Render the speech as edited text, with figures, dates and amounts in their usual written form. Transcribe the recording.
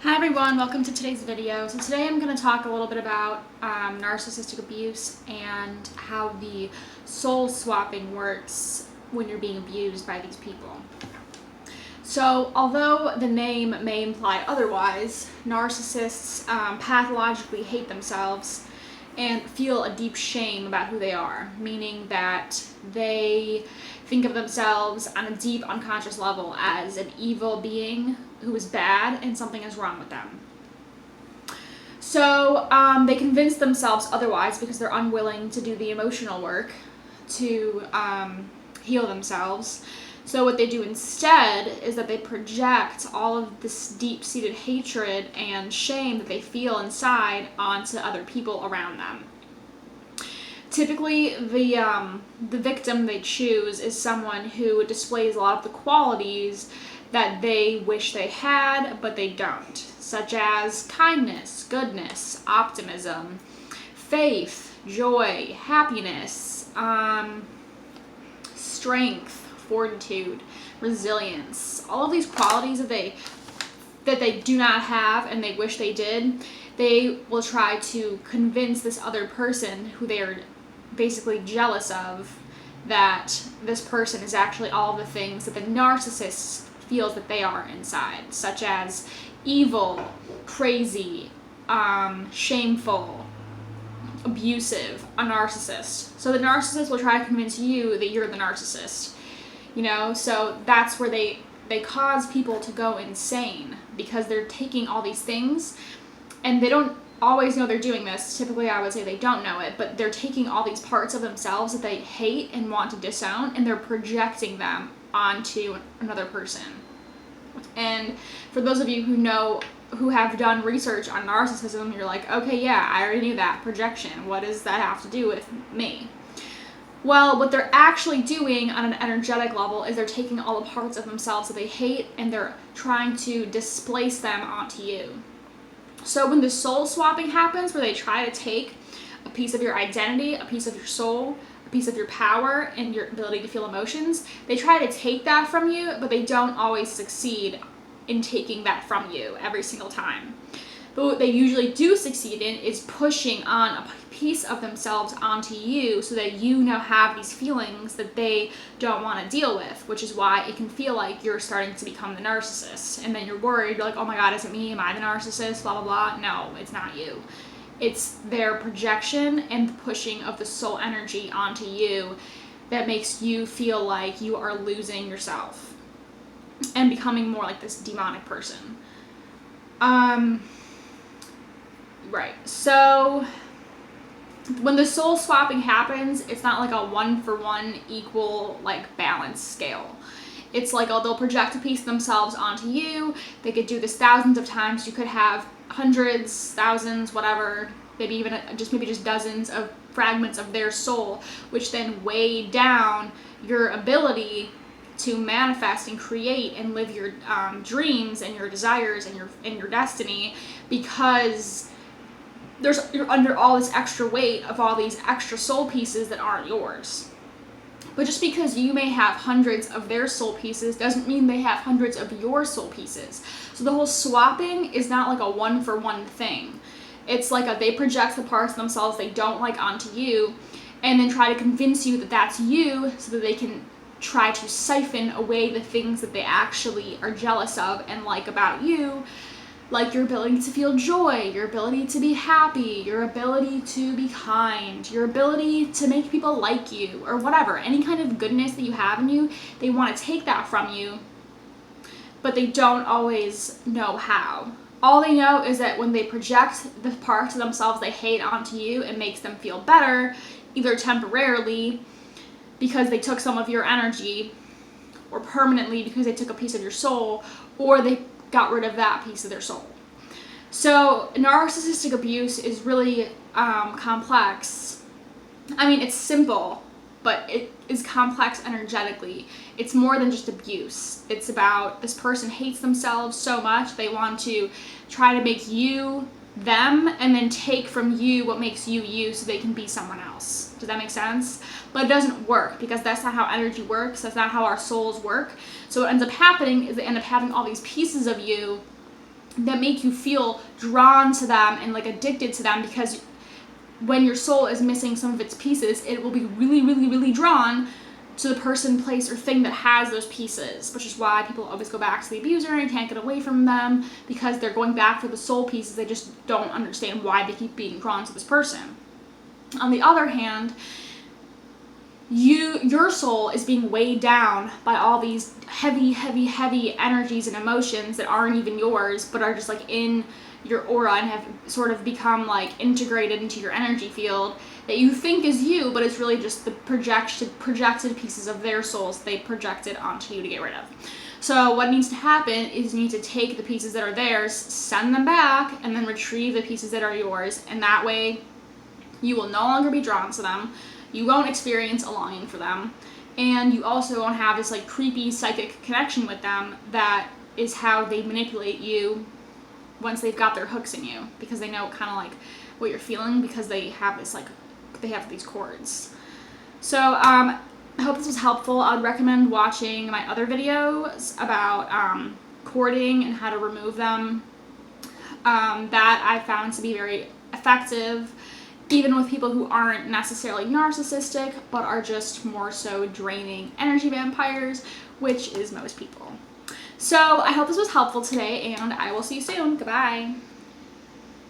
Hi everyone, welcome to today's video. So today I'm going to talk a little bit about narcissistic abuse and how the soul swapping works when you're being abused by these people. So although the name may imply otherwise, narcissists pathologically hate themselves and feel a deep shame about who they are, meaning that they think of themselves on a deep unconscious level as an evil being who is bad and something is wrong with them. So they convince themselves otherwise because they're unwilling to do the emotional work to heal themselves. So what they do instead is that they project all of this deep-seated hatred and shame that they feel inside onto other people around them. Typically, the victim they choose is someone who displays a lot of the qualities that they wish they had, but they don't, such as kindness, goodness, optimism, faith, joy, happiness, strength, fortitude, resilience. All of these qualities that they do not have and they wish they did, they will try to convince this other person who they are basically jealous of that this person is actually all the things that the narcissist feels that they are inside, such as evil, crazy, shameful, abusive, a narcissist. So the narcissist will try to convince you that you're the narcissist, you know? So that's where they cause people to go insane, because they're taking all these things and they don't always know they're doing this. Typically, I would say they don't know it, but they're taking all these parts of themselves that they hate and want to disown, and they're projecting them onto another person. And for those of you who have done research on narcissism, you're like, okay, yeah, I already knew that. Projection. What does that have to do with me? Well, what they're actually doing on an energetic level is they're taking all the parts of themselves that they hate and they're trying to displace them onto you. So when the soul swapping happens, where they try to take a piece of your identity, a piece of your soul, a piece of your power and your ability to feel emotions, they try to take that from you, but they don't always succeed in taking that from you every single time. But what they usually do succeed in is pushing on a piece of themselves onto you so that you now have these feelings that they don't want to deal with, which is why it can feel like you're starting to become the narcissist. And then you're worried, you're like, oh my God, is it me? Am I the narcissist? Blah, blah, blah. No, it's not you. It's their projection and the pushing of the soul energy onto you that makes you feel like you are losing yourself and becoming more like this demonic person. Right. So when the soul swapping happens, it's not like a 1-for-1 equal like balance scale. It's like, oh, they'll project a piece of themselves onto you. They could do this thousands of times. You could have hundreds, thousands, whatever, maybe just dozens of fragments of their soul, which then weigh down your ability to manifest and create and live your dreams and your desires and your destiny, because you're under all this extra weight of all these extra soul pieces that aren't yours. But just because you may have hundreds of their soul pieces doesn't mean they have hundreds of your soul pieces. So the whole swapping is not like a 1-for-1 thing. It's like they project the parts of themselves they don't like onto you and then try to convince you that that's you so that they can try to siphon away the things that they actually are jealous of and like about you, like your ability to feel joy, your ability to be happy, your ability to be kind, your ability to make people like you, or whatever. Any kind of goodness that you have in you, they want to take that from you, but they don't always know how. All they know is that when they project the parts of themselves they hate onto you, it makes them feel better, either temporarily because they took some of your energy, or permanently because they took a piece of your soul, or they got rid of that piece of their soul. So narcissistic abuse is really complex. I mean, it's simple, but it is complex energetically. It's more than just abuse. It's about this person hates themselves so much they want to try to make you them and then take from you what makes you you so they can be someone else. Does that make sense? But it doesn't work, because that's not how energy works. That's not how our souls work. So what ends up happening is they end up having all these pieces of you that make you feel drawn to them and like addicted to them, because when your soul is missing some of its pieces, it will be really, really, really drawn to the person, place, or thing that has those pieces, which is why people always go back to the abuser and can't get away from them, because they're going back for the soul pieces. They just don't understand why they keep being drawn to this person. On the other hand, your soul is being weighed down by all these heavy, heavy, heavy energies and emotions that aren't even yours, but are just like in your aura and have sort of become like integrated into your energy field, that you think is you, but it's really just the projected pieces of their souls they projected onto you to get rid of. So what needs to happen is you need to take the pieces that are theirs, send them back, and then retrieve the pieces that are yours, and that way you will no longer be drawn to them. You won't experience a longing for them, and you also won't have this like creepy psychic connection with them that is how they manipulate you once they've got their hooks in you, because they know kind of like what you're feeling, because they have this like, they have these cords. So I hope this was helpful. I would recommend watching my other videos about cording and how to remove them. That I found to be very effective, even with people who aren't necessarily narcissistic, but are just more so draining energy vampires, which is most people. So I hope this was helpful today, and I will see you soon. Goodbye.